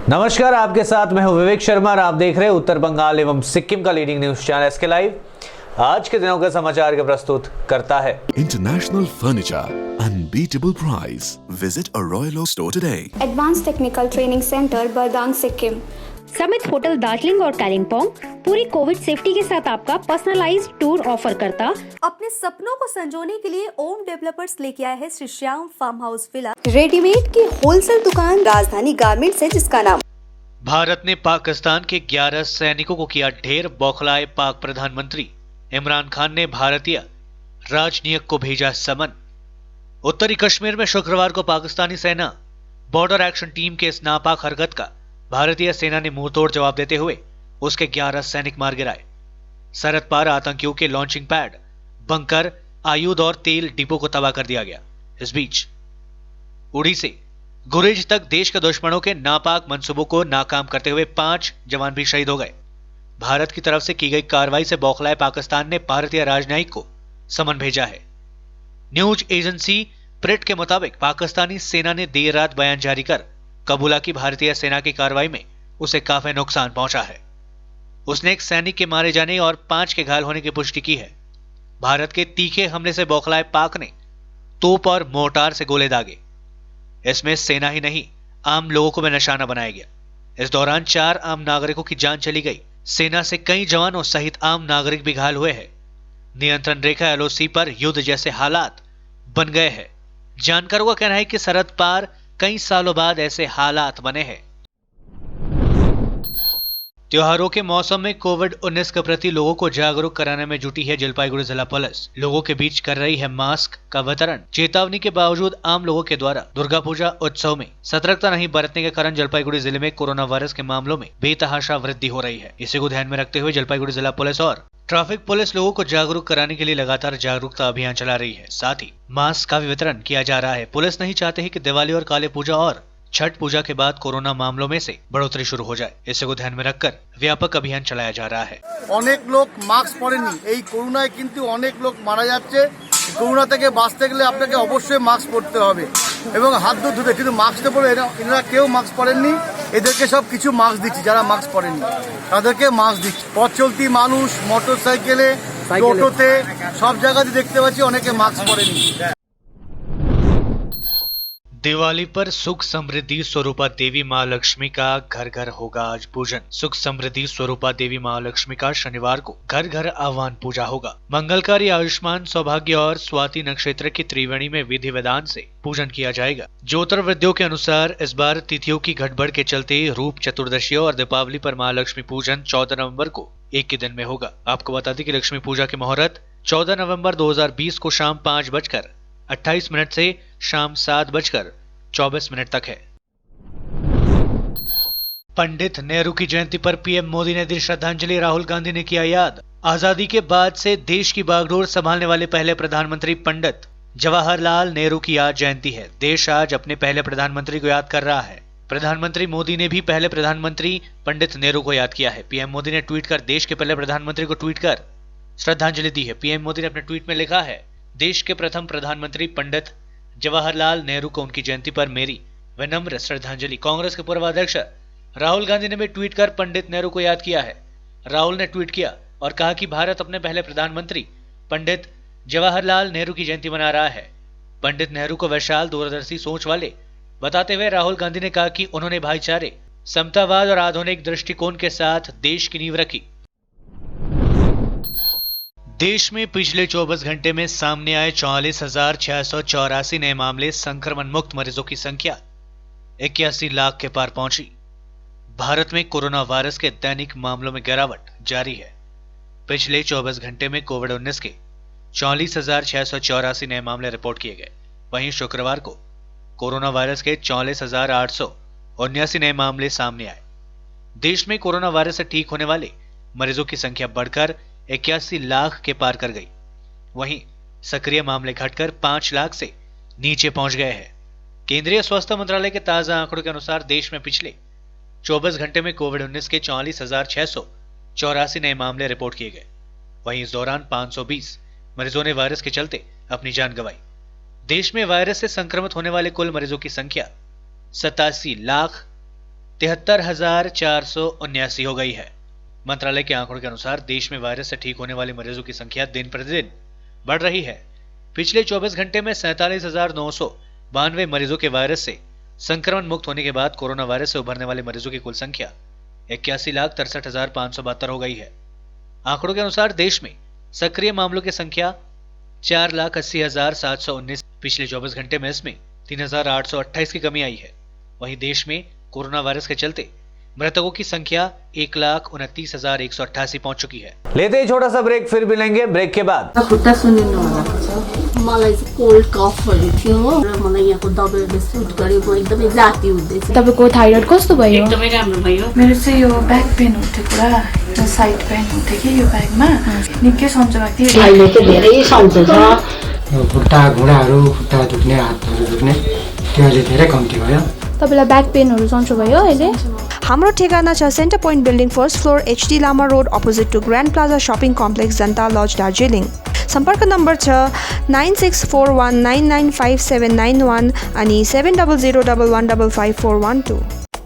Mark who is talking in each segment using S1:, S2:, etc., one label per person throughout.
S1: नमस्कार, आपके साथ मैं हूं विवेक शर्मा और आप देख रहे हैं उत्तर बंगाल एवं सिक्किम का leading news channel SK live. आज के दिनों के समाचार के प्रस्तुत करता है
S2: international furniture, unbeatable price. Visit a Royal Oak store today.
S3: Advance technical training centre Bardang Sikkim.
S4: Samit hotel Darjeeling और कालिम्पोंग पूरी कोविड सेफ्टी के साथ आपका पर्सनलाइज्ड टूर ऑफर करता।
S5: अपने सपनों को संजोने के लिए ओम डेवलपर्स लेके आया है Shri Shyam farm house villa.
S3: Readymade की होलसेल दुकान राजधानी गारमेंट्स है, जिसका नाम।
S6: भारत ने पाकिस्तान के 11 सैनिकों को किया ढेर, बौखलाए पाक प्रधानमंत्री। इमरान खान ने भारतीय राजनयिक को भेजा समन। उत्तरी कश्मीर में शुक्रवार को पाकिस्तानी सेना बॉर्डर एक्शन टीम के इस नापाक हरकत का भारतीय सेना ने मुंहतोड़ जवाब देते हुए उसके 11 सैनिक मार गिराए। सरहद पार आतंकियों के लॉन्चिंग पैड, बंकर, आयुध और तेल डिपो को तबाह कर दिया गया। इस बीच उड़ी से गुरेज तक देश के दुश्मनों के नापाक मंसूबों को नाकाम करते हुए 5 जवान भी शहीद हो गए। भारत की तरफ से की गई कार्रवाई से बौखलाए पाकिस्तान ने भारतीय राजनयिक को समन भेजा है। न्यूज एजेंसी प्रिट के मुताबिक पाकिस्तानी सेना ने देर रात बयान जारी कर कबूला की भारतीय सेना की कार्रवाई में उसे काफी नुकसान पहुंचा है। उसने एक सैनिक के मारे जाने और 5 के घायल होने की पुष्टि की है। भारत के तीखे हमले से बौखलाए पाक ने तोप और मोर्टार से गोले दागे। इसमें सेना ही नहीं, आम लोगों को भी निशाना बनाया गया। इस दौरान 4 आम नागरिकों की जान चली गई। सेना से कई जवानों सहित आम नागरिक भी घायल हुए हैं। नियंत्रण रेखा एलओसी पर युद्ध जैसे हालात बन गए हैं। जानकारों का कहना है कि सरहद पार कई सालों बाद ऐसे हालात बने हैं। त्योहारों के मौसम में कोविड-19 के प्रति लोगों को जागरूक कराने में जुटी है जलपाईगुड़ी जिला पुलिस। लोगों के बीच कर रही है मास्क का वितरण। चेतावनी के बावजूद आम लोगों के द्वारा दुर्गा पूजा उत्सव में सतर्कता नहीं बरतने के कारण जलपाईगुड़ी जिले में कोरोना वायरस के मामलों में बेतहाशा वृद्धि हो रही है। इसी को ध्यान में रखते हुए जलपाईगुड़ी जिला पुलिस और ट्रैफिक पुलिस लोगों को जागरूक कराने के लिए लगातार जागरूकता अभियान चला रही है। साथ ही मास्क का भी वितरण किया जा रहा है। पुलिस नहीं चाहते है कि दिवाली और काली पूजा और छठ पूजा के बाद कोरोना मामलों में से बढ़ोतरी शुरू हो जाए। इसे को ध्यान में रखकर व्यापक अभियान चलाया जा रहा है।
S7: অনেক লোক মাস্ক পরেনি, এই করোনায় কিন্তু অনেক লোক মারা যাচ্ছে। করোনা থেকে বাঁচতে গেলে আপনাকে অবশ্যই মাস্ক পরতে হবে এবং হাত ধুতে, কিন্তু মাস্ক পরে এনারা কেউ মাস্ক পরেননি। এদেরকে সব কিছু মাস্ক দিচ্ছি, যারা মাস্ক পরেননি তাদেরকে মাস্ক দিচ্ছি। পথ চলতি মানুষ মোটর সাইকেলে, টোটোতে সব জায়গাতে দেখতে পাচ্ছি অনেকে মাস্ক পরেনি।
S6: दिवाली पर सुख समृद्धि स्वरूपा देवी माँ लक्ष्मी का घर घर होगा आज पूजन। सुख समृद्धि स्वरूपा देवी माँ लक्ष्मी का शनिवार को घर घर आह्वान पूजा होगा। मंगलकारी, आयुष्मान, सौभाग्य और स्वाति नक्षत्र की त्रिवेणी में विधि विधान से पूजन किया जाएगा। ज्योतिर्विद्यों के अनुसार इस बार तिथियों की गड़बड़ के चलते रूप चतुर्दशी और दीपावली पर माँ लक्ष्मी पूजन 14 नवंबर को एक ही दिन में होगा। आपको बता दें कि लक्ष्मी पूजा की मुहूर्त 14 नवंबर 2020 को शाम 5:28 से शाम 7:24 तक है। पंडित नेहरू की जयंती पर पीएम मोदी ने दी श्रद्धांजलि। राहुल गांधी ने किया याद। आजादी के बाद से देश की बागडोर संभालने वाले पहले प्रधानमंत्री पंडित जवाहरलाल नेहरू की आज जयंती है। देश आज अपने पहले प्रधानमंत्री को याद कर रहा है। प्रधानमंत्री मोदी ने भी पहले प्रधानमंत्री पंडित नेहरू को याद किया है। पीएम मोदी ने ट्वीट कर देश के पहले प्रधानमंत्री को ट्वीट कर श्रद्धांजलि दी है। पीएम मोदी ने अपने ट्वीट में लिखा है, देश के प्रथम प्रधानमंत्री पंडित जवाहरलाल नेहरू को उनकी जयंती पर मेरी विनम्र श्रद्धांजलि। कांग्रेस के पूर्व अध्यक्ष राहुल गांधी ने भी ट्वीट कर पंडित नेहरू को याद किया है। राहुल ने ट्वीट किया और कहा कि भारत अपने पहले प्रधानमंत्री पंडित जवाहरलाल नेहरू की जयंती मना रहा है। पंडित नेहरू को विशाल दूरदर्शी सोच वाले बताते हुए राहुल गांधी ने कहा कि उन्होंने भाईचारे, समतावाद और आधुनिक दृष्टिकोण के साथ देश की नींव रखी। देश में पिछले 24 घंटे में सामने आए 44,684 नए मामले। संक्रमण मुक्त मरीजों की संख्या 81 लाख के पार पहुंची। भारत में कोरोना वायरस के दैनिक मामलों में गिरावट जारी है। पिछले 24 घंटे में कोविड-19 के 44,684 नए मामले रिपोर्ट किए गए। वहीं शुक्रवार को कोरोना वायरस के 44,879 नए मामले सामने आए। देश में कोरोना वायरस से ठीक होने वाले मरीजों की संख्या बढ़कर 81 लाख के पार कर गई। वहीं सक्रिय मामले घटकर 5 लाख से नीचे पहुंच गए हैं। केंद्रीय स्वास्थ्य मंत्रालय के ताजा आंकड़ों के अनुसार देश में पिछले 24 घंटे में कोविड-19 के 44,684 नए मामले रिपोर्ट किए गए। वहीं इस दौरान 520 मरीजों ने वायरस के चलते अपनी जान गंवाई। देश में वायरस से संक्रमित होने वाले कुल मरीजों की संख्या 87,43,000 73,479 हो गई है। मंत्रालय के आंकड़ों के अनुसार देश में वायरस से ठीक होने वाले मरीजों की संख्या दिन प्रतिदिन बढ़ रही है। पिछले 24 घंटे में 47,992 मरीजों के वायरस से संक्रमण मुक्त होने के बाद कोरोना वायरस से उभरने वाले मरीजों की कुल संख्या 81,63,572 हो गई है। आंकड़ों के अनुसार देश में सक्रिय मामलों की संख्या 4,80,719। पिछले 24 घंटे में इसमें 3,828 की कमी आई है। वहीं देश में कोरोना वायरस के चलते मृतकों की संख्या 1,29,188 पहुंच चुकी है।
S1: लेते ही छोटा सा ब्रेक, फिर मिलेंगे ब्रेक के बाद।
S8: खुट्टा सुनिनु भएको छ। मलाई चाहिँ कोल्ड कफहरू थियो र मलाई यहाँको दबाईले सुट गरेको एकदमै जाती हुँदैछ।
S9: तपाईको थाइरोइड कस्तो भयो?
S8: एकदमै राम्रो भयो।
S9: मेरो चाहिँ यो ब्याक पेन उठ्यो पुरा, यो साइड पेन उठ्यो कि यो ब्याकमा निकै सन्चो भएको थियो।
S8: अहिले चाहिँ धेरै सन्चो छ।
S10: खुट्टा घुँडाहरू, खुट्टा दुख्ने, हातहरू दुख्ने त्यो अहिले धेरै कम्ती भयो।
S9: तपाईलाई ब्याक पेनहरू सन्चो भयो अहिले?
S3: हाम्रो ठेगाना छ centre point building first floor HD Lama road opposite to grand plaza shopping complex Janata lodge Darjeeling. सम्पर्क नम्बर छ 9641995791 अनि 7001155412।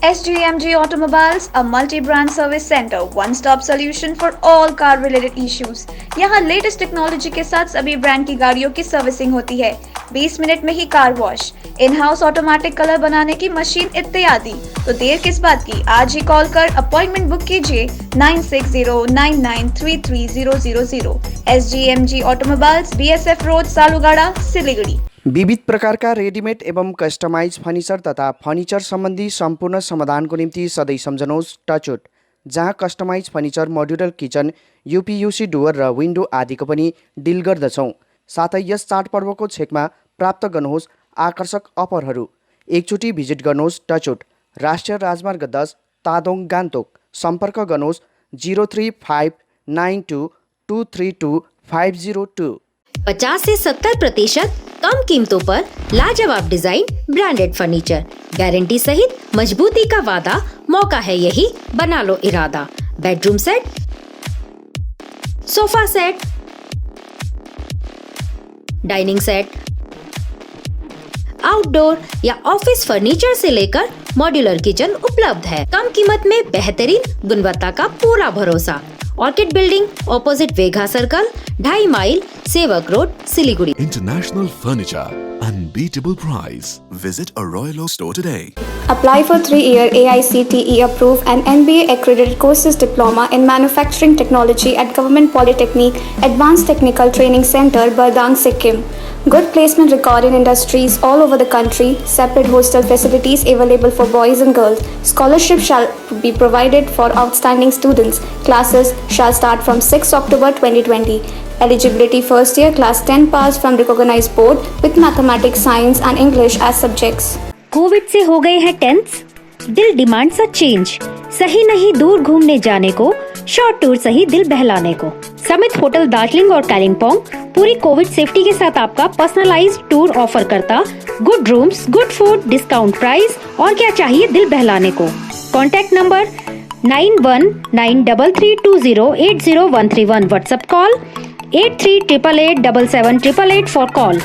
S11: SGMG Automobiles, a multi-brand service center, one-stop solution for all car-related issues. यहाँ लेटेस्ट टेक्नोलॉजी के साथ सभी ब्रांड की गाड़ियों की सर्विसिंग होती है। 20 मिनट में ही car wash, in house automatic colour बनाने की मशीन इत्यादि। तो देर किस बात की, आज ही कॉल कर अपॉइंटमेंट बुक कीजिए 9609933000। SGMG Automobiles, BSF road, Salugara, Siliguri.
S12: विविध प्रकारका रेडिमेड एवं कस्टमाइज फर्निचर तथा फर्निचर सम्बन्धी सम्पूर्ण समाधानको निम्ति सधैँ सम्झनुहोस् टचवुड, जहाँ customise furniture, modular kitchen, UPVC door र विन्डो आदिको पनि डिल गर्दछौँ। साथै यस चाडपर्वको छेकमा प्राप्त गर्नुहोस् आकर्षक अफरहरू। एकचोटि भिजिट गर्नुहोस् टचवुड, राष्ट्रिय राजमार्ग 10, तादोङ, गान्तोक। सम्पर्क गर्नुहोस् 035922325002।
S4: 50 से 70% कम कीमतों पर लाजवाब डिजाइन, ब्रांडेड फर्नीचर, गारंटी सहित मजबूती का वादा। मौका है यही, बना लो इरादा। Bedroom set, sofa set, dining set, outdoor या ऑफिस फर्नीचर से लेकर मॉड्यूलर किचन उपलब्ध है। कम कीमत में बेहतरीन गुणवत्ता का पूरा भरोसा। Orchid building, opposite Vegha circle, 2.5 mile, Sevoke road, Siliguri.
S2: International Furniture, unbeatable price. Visit a Royal Oak store today.
S3: Apply for 3-year AICTE approved and NBA accredited courses diploma in manufacturing technology at Government Polytechnic Advanced Technical Training Center, Bardang, Sikkim. Good placement record in industries all over the country. Separate hostel facilities available for boys and girls. Scholarship shall be provided for outstanding students. Classes shall start from 6 October 2020. Eligibility first year class 10 pass from recognized board with mathematics, science and English as subjects.
S4: Covid से हो गए हैं tense, दिल demand सा change. सही नहीं दूर घूमने जाने को, शॉर्ट टूर सही दिल बहलाने को। समित होटल दार्जिलिंग और कालिम्पोंग पूरी कोविड सेफ्टी के साथ आपका पर्सनलाइज्ड टूर ऑफर करता। Good rooms, good food, discount price और क्या चाहिए दिल बहलाने को। Contact number 919332080131। WhatsApp call 8388877888 for call.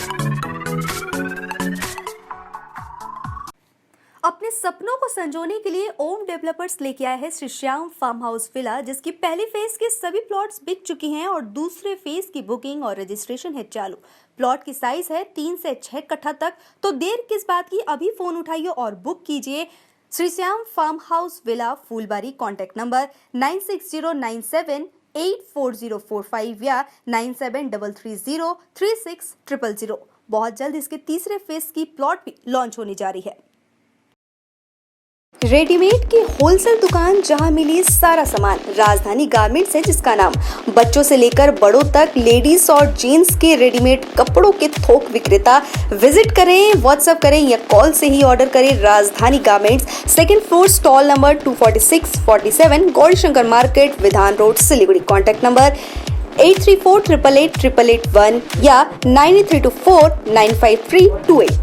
S5: अपने सपनों को संजोने के लिए ओम डेवलपर्स लेके आया है Shri Shyam farm house villa, जिसकी पहली फेज के सभी प्लॉट्स बिक चुकी हैं और दूसरे फेज की बुकिंग और रजिस्ट्रेशन है चालू। प्लॉट की साइज है 3 से 6 कट्ठा तक। तो देर किस बात की, अभी फोन उठाइए और बुक कीजिए Shri Shyam farm house villa, Phulbari. Contact number 9609784045 या 9733036000। बहुत जल्द इसके तीसरे फेज की प्लॉट भी लॉन्च होने जा रही है।
S3: रेडीमेड की होलसेल दुकान जहां मिली सारा सामान, राजधानी गारमेंट्स है जिसका नाम। बच्चों से लेकर बड़ों तक लेडीज और जेंट्स के रेडीमेड कपड़ों के थोक विक्रेता। विजिट करें, व्हाट्सएप करें या कॉल से ही ऑर्डर करें। राजधानी garments, 2nd floor, stall number 246-47, Gaurishankar market, विधान रोड, सिलीगुड़ी। कॉन्टैक्ट नंबर 8348888881 या 9324955328।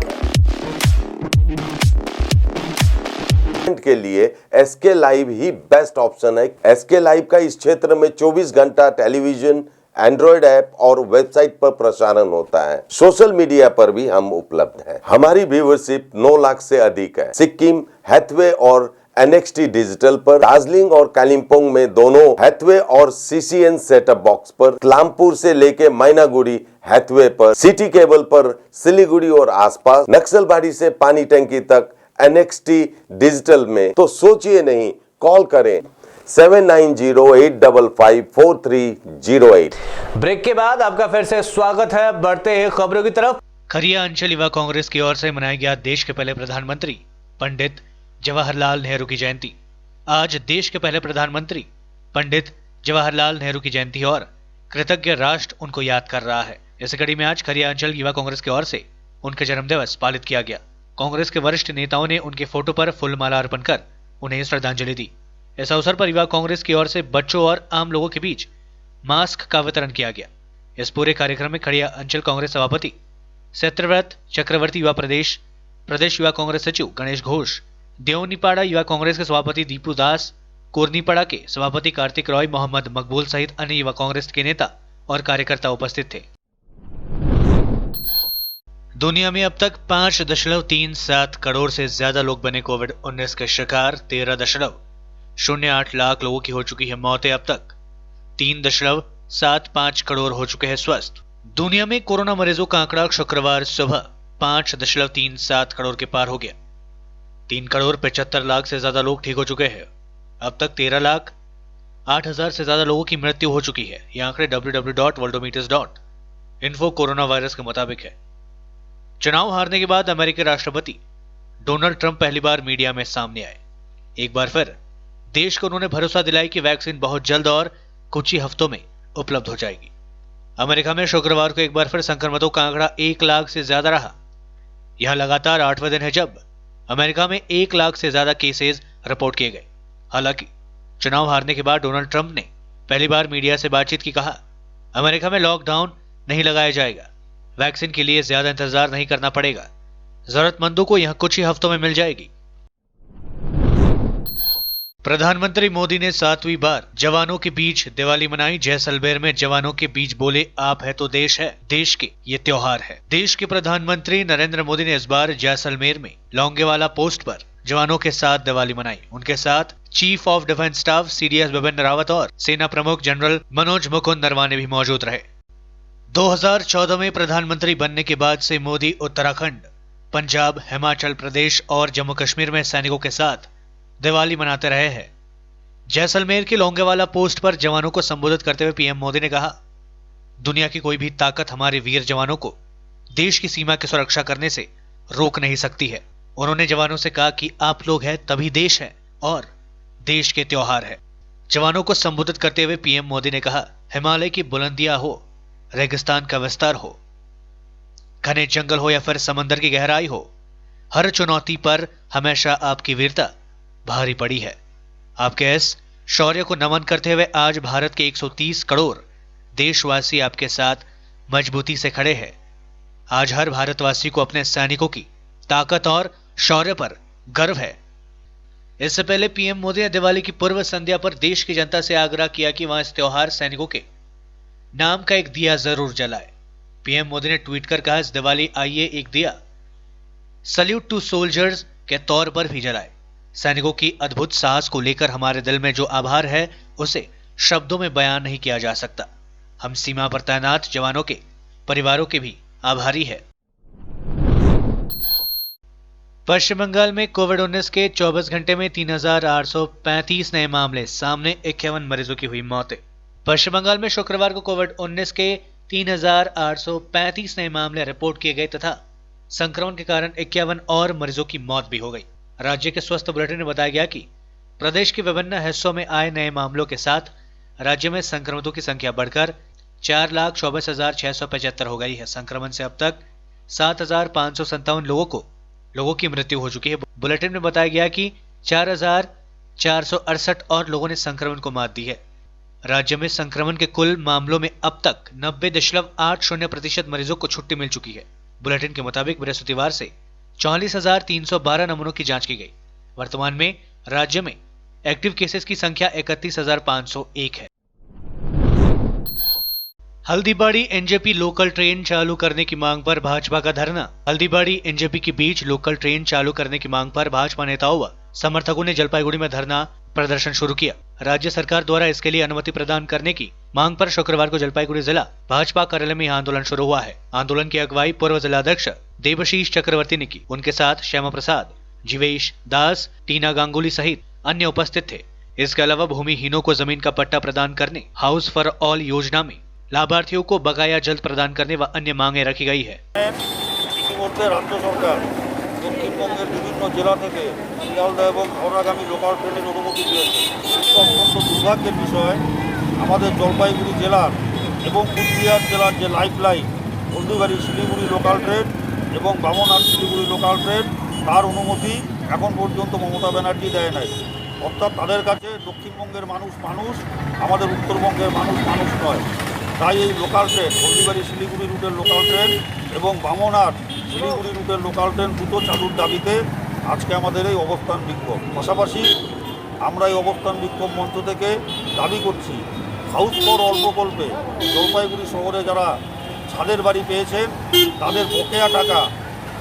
S13: के लिए SK लाइव ही बेस्ट ऑप्शन है। SK लाइव का इस क्षेत्र में 24 घंटा टेलीविजन, एंड्रॉइड ऐप और वेबसाइट पर प्रसारण होता है। सोशल मीडिया पर भी हम उपलब्ध हैं। हमारी व्यूवरशिप 9 लाख से अधिक है। सिक्किम, हैथवे और NXT डिजिटल पर, दार्जिलिंग और कालिम्पोंग में दोनों हैथवे और CCN सेटअप बॉक्स पर, कलामपुर से लेके मैनागुड़ी हैथवे पर, सिटी केबल पर सिलीगुड़ी और आसपास, नक्सलबाड़ी से पानी टंकी तक NXT डिजिटल में। तो सोचिए नहीं, कॉल करें 7908554308।
S1: ब्रेक के बाद आपका फिर से स्वागत है। बढ़ते हैं खबरों की तरफ।
S6: खरिया अंचल युवा कांग्रेस की ओर से मनाया गया देश के पहले प्रधानमंत्री पंडित जवाहरलाल नेहरू की जयंती। आज देश के पहले प्रधानमंत्री पंडित जवाहरलाल नेहरू की जयंती और कृतज्ञ राष्ट्र उनको याद कर रहा है। इस कड़ी में आज खरिया अंचल युवा कांग्रेस की ओर से उनका जन्मदिवस पालित किया गया। कांग्रेस के वरिष्ठ नेताओं ने उनके फोटो पर फूलमाला अर्पण कर उन्हें श्रद्धांजलि दी। इस अवसर पर युवा कांग्रेस की ओर से बच्चों और आम लोगों के बीच मास्क का वितरण किया गया। इस पूरे कार्यक्रम में खरिया अंचल कांग्रेस सभापति सत्यव्रत चक्रवर्ती, युवा प्रदेश युवा कांग्रेस सचिव गणेश घोष, देवनीपाड़ा युवा कांग्रेस के सभापति दीपू दास, कोरनीपाड़ा के सभापति कार्तिक रॉय, मोहम्मद मकबूल सहित अन्य युवा कांग्रेस के नेता और कार्यकर्ता उपस्थित थे। दुनिया में अब तक 5.37 करोड़ से ज्यादा लोग बने कोविड-19 के शिकार। 13.08 लाख लोगों की हो चुकी है मौतें। अब तक 3.75 करोड़ हो चुके हैं स्वस्थ। दुनिया में कोरोना मरीजों का आंकड़ा शुक्रवार सुबह 5.37 करोड़ के पार हो गया। 3.75 से ज्यादा लोग ठीक हो चुके हैं। अब तक 13,08,000 से ज्यादा लोगों की मृत्यु हो चुकी है। ये आंकड़े www.worldometers.info कोरोना वायरस के मुताबिक है। चुनाव हारने के बाद अमेरिकी राष्ट्रपति डोनाल्ड ट्रंप पहली बार मीडिया में सामने आए। एक बार फिर देश को उन्होंने भरोसा दिलाया कि वैक्सीन बहुत जल्द और कुछ ही हफ्तों में उपलब्ध हो जाएगी। अमेरिका में शुक्रवार को एक बार फिर संक्रमितों का आंकड़ा 1 लाख से ज्यादा रहा। यह लगातार 8वें दिन है जब अमेरिका में 1 लाख से ज्यादा केसेस रिपोर्ट किए गए। हालांकि चुनाव हारने के बाद डोनाल्ड ट्रंप ने पहली बार मीडिया से बातचीत की कहा, अमेरिका में लॉकडाउन नहीं लगाया जाएगा, वैक्सीन के लिए ज्यादा इंतजार नहीं करना पड़ेगा, जरूरतमंदों को यह कुछ ही हफ्तों में मिल जाएगी। प्रधानमंत्री मोदी ने 7वीं बार जवानों के बीच दिवाली मनाई। जैसलमेर में जवानों के बीच बोले, आप है तो देश है, देश के ये त्योहार है। देश के प्रधानमंत्री नरेंद्र मोदी ने इस बार जैसलमेर में लोंगेवाला पोस्ट पर जवानों के साथ दिवाली मनाई। उनके साथ chief of defence staff CDS Bipin Rawat और सेना प्रमुख जनरल मनोज मुकुंद नरवाने भी मौजूद रहे। 2014 में प्रधानमंत्री बनने के बाद से मोदी उत्तराखंड, पंजाब, हिमाचल प्रदेश और जम्मू कश्मीर में सैनिकों के साथ दिवाली मनाते रहे हैं। जैसलमेर के लोंगेवाला पोस्ट पर जवानों को संबोधित करते हुए पीएम मोदी ने कहा, दुनिया की कोई भी ताकत हमारे वीर जवानों को देश की सीमा की सुरक्षा करने से रोक नहीं सकती है। उन्होंने जवानों से कहा कि आप लोग हैं तभी देश है और देश के त्योहार है। जवानों को संबोधित करते हुए पीएम मोदी ने कहा, हिमालय की बुलंदियां हो, रेगिस्तान का विस्तार हो, घने जंगल हो या फिर समंदर की गहराई हो, हर चुनौती पर हमेशा आपकी वीरता भारी पड़ी है। आपके इस शौर्य को नमन करते हुए आज भारत के 130 करोड़ देशवासी आपके साथ मजबूती से खड़े हैं। आज हर भारतवासी को अपने सैनिकों की ताकत और शौर्य पर गर्व है। इससे पहले पीएम मोदी ने दिवाली की पूर्व संध्या पर देश की जनता से आग्रह किया कि वह इस त्योहार सैनिकों के नाम का एक दिया जरूर जलाए। पीएम मोदी ने ट्वीट कर कहा, इस दिवाली आइए एक दिया सल्यूट टू सोल्जर्स के तौर पर भी जलाए। सैनिकों की अद्भुत साहस को लेकर हमारे दिल में जो आभार है उसे शब्दों में बयान नहीं किया जा सकता। हम सीमा पर तैनात जवानों के परिवारों के भी आभारी है। पश्चिम बंगाल में कोविड-19 के 24 घंटे में 3,835 नए मामले सामने, 51 मरीजों की हुई मौतें। पश्चिम बंगाल में शुक्रवार को कोविड-19 के 3,835 नए मामले रिपोर्ट किए गए तथा संक्रमण के कारण 51 और मरीजों की मौत भी हो गई। राज्य के स्वास्थ्य बुलेटिन में बताया गया कि प्रदेश के विभिन्न हिस्सों में आए नए मामलों के साथ राज्य में संक्रमितों की संख्या बढ़कर 4,24,675 हो गई है। संक्रमण से अब तक 7,557 लोगों की मृत्यु हो चुकी है। बुलेटिन में बताया गया कि 4,468 और लोगों ने संक्रमण को मात दी है। राज्य में संक्रमण के कुल मामलों में अब तक 90.80% मरीजों को छुट्टी मिल चुकी है। बुलेटिन के मुताबिक बृहस्पतिवार से 44,312 नमूनों की जांच की गई। वर्तमान में राज्य में एक्टिव केसेस की संख्या 31,501 है। हल्दीबाड़ी एनजेपी लोकल ट्रेन चालू करने की मांग पर भाजपा का धरना। हल्दीबाड़ी एनजेपी के बीच लोकल ट्रेन चालू करने की मांग पर भाजपा नेताओं व समर्थकों ने जलपाईगुड़ी में धरना प्रदर्शन शुरू किया। राज्य सरकार द्वारा इसके लिए अनुमति प्रदान करने की मांग पर शुक्रवार को जलपाईगुड़ी जिला भाजपा कार्यालय में आंदोलन शुरू हुआ है। आंदोलन की अगुवाई पूर्व जिलाध्यक्ष देवशीष चक्रवर्ती ने की। उनके साथ श्यामा प्रसाद, जीवेश दास, टीना गांगुली सहित अन्य उपस्थित थे। इसके अलावा भूमिहीनों को जमीन का पट्टा प्रदान करने, हाउस फॉर ऑल योजना में लाभार्थियों को बकाया जल्द प्रदान करने व अन्य मांगे रखी गई है।
S7: ইতিমধ্যে রাজ্য সরকার দক্ষিণবঙ্গের বিভিন্ন জেলা থেকে শিয়ালদা এবং হাওড়াগামী লোকাল ট্রেনের অনুমতি দিয়েছে। কিন্তু অত্যন্ত দুর্ভাগ্যের বিষয়, আমাদের জলপাইগুড়ি জেলার এবং কুচবিহার জেলার যে lifeline Haldibari Siliguri local train এবং বামনহাট শিলিগুড়ি লোকাল ট্রেন, তার অনুমতি এখন পর্যন্ত মমতা ব্যানার্জি দেয় নাই। অর্থাৎ তাদের কাছে দক্ষিণবঙ্গের মানুষ মানুষ, আমাদের উত্তরবঙ্গের মানুষ মানুষ নয়। তাই এই লোকাল ট্রেন হলদিবাড়ি শিলিগুড়ি রুটের লোকাল ট্রেন এবং বামনহাট শিলিগুড়ি রুটের লোকাল ট্রেন দ্রুত চালুর দাবিতে আজকে আমাদের এই অবস্থান বিক্ষোভ। পাশাপাশি আমরা এই অবস্থান বিক্ষোভ মঞ্চ থেকে দাবি করছি, হাউস ফর অল প্রকল্পে জলপাইগুড়ি শহরে যারা ছাদের বাড়ি পেয়েছেন তাদের বকেয়া টাকা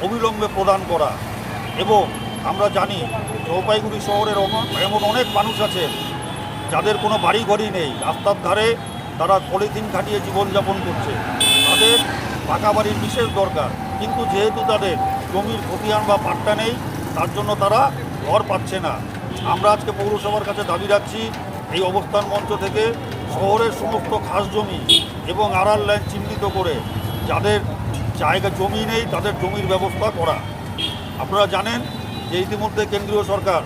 S7: অবিলম্বে প্রদান করা। এবং আমরা জানি জলপাইগুড়ি শহরের এমন অনেক মানুষ আছেন যাদের কোনো বাড়ি ঘরই নেই, রাস্তার ধারে তারা পলিথিন খাটিয়ে জীবনযাপন করছে। তাদের পাকা বাড়ির বিশেষ দরকার, কিন্তু যেহেতু তাদের জমির খতিয়ান বা পাট্টা নেই, তার জন্য তারা ঘর পাচ্ছে না। আমরা আজকে পৌরসভার কাছে দাবি রাখছি এই অবস্থান মঞ্চ থেকে শহরের সমস্ত খাস জমি এবং আড়াল ল্যান্ড চিহ্নিত করে যাদের জায়গা জমি নেই তাদের জমির ব্যবস্থা করা। আপনারা জানেন যে ইতিমধ্যে কেন্দ্রীয় সরকার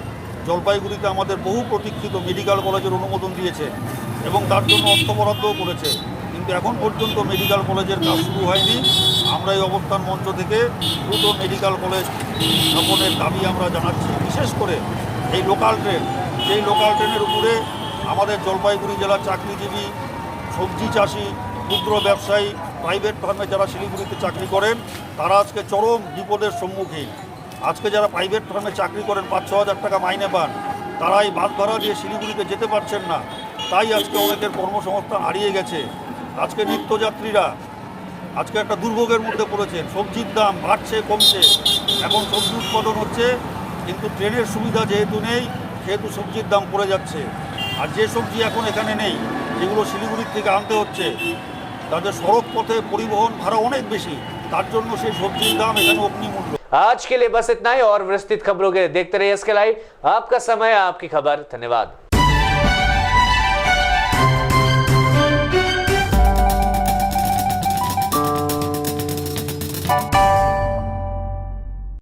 S7: জলপাইগুড়িতে আমাদের বহু প্রতীক্ষিত মেডিকেল কলেজের অনুমোদন দিয়েছে এবং তার জন্য অর্থ বরাদ্দও করেছে, কিন্তু এখন পর্যন্ত মেডিকেল কলেজের কাজ শুরু হয়নি। আমরা এই অবস্থান মঞ্চ থেকে দ্রুত মেডিকেল কলেজ স্থাপনের দাবি আমরা জানাচ্ছি। বিশেষ করে এই লোকাল ট্রেন, যেই লোকাল ট্রেনের উপরে আমাদের জলপাইগুড়ি জেলার চাকরিজীবী, সবজি চাষি, ক্ষুদ্র ব্যবসায়ী, প্রাইভেট ফার্মে যারা শিলিগুড়িতে চাকরি করেন তারা আজকে চরম বিপদের সম্মুখীন। আজকে যারা প্রাইভেট ফার্মে চাকরি করেন 5-6 হাজার টাকা মাইনে পান, তারা এই বাস ভাড়া দিয়ে শিলিগুড়িতে যেতে পারছেন না। তাই আজকে অনেকের কর্মসংস্থান হারিয়ে গেছে। আজকে নিত্যযাত্রীরা আজকে একটা দুর্ভোগের মধ্যে পড়েছেন। সবজির দাম বাড়ছে কমছে, এখন সবজি উৎপাদন হচ্ছে কিন্তু ট্রেনের সুবিধা যেহেতু নেই সেহেতু সবজির দাম পড়ে যাচ্ছে। আর যে সবজি এখন এখানে নেই, যেগুলো শিলিগুড়ির থেকে আনতে হচ্ছে, তাদের সড়ক পথে পরিবহন ভাড়া অনেক বেশি, তার জন্য সেই সবজির দাম এখানে অগ্নিমূল্য।
S1: आज के लिए बस इतना ही और विस्तृत खबरों के लिए देखते रहिए एसके लाइव। आपका समय, आपकी खबर। धन्यवाद।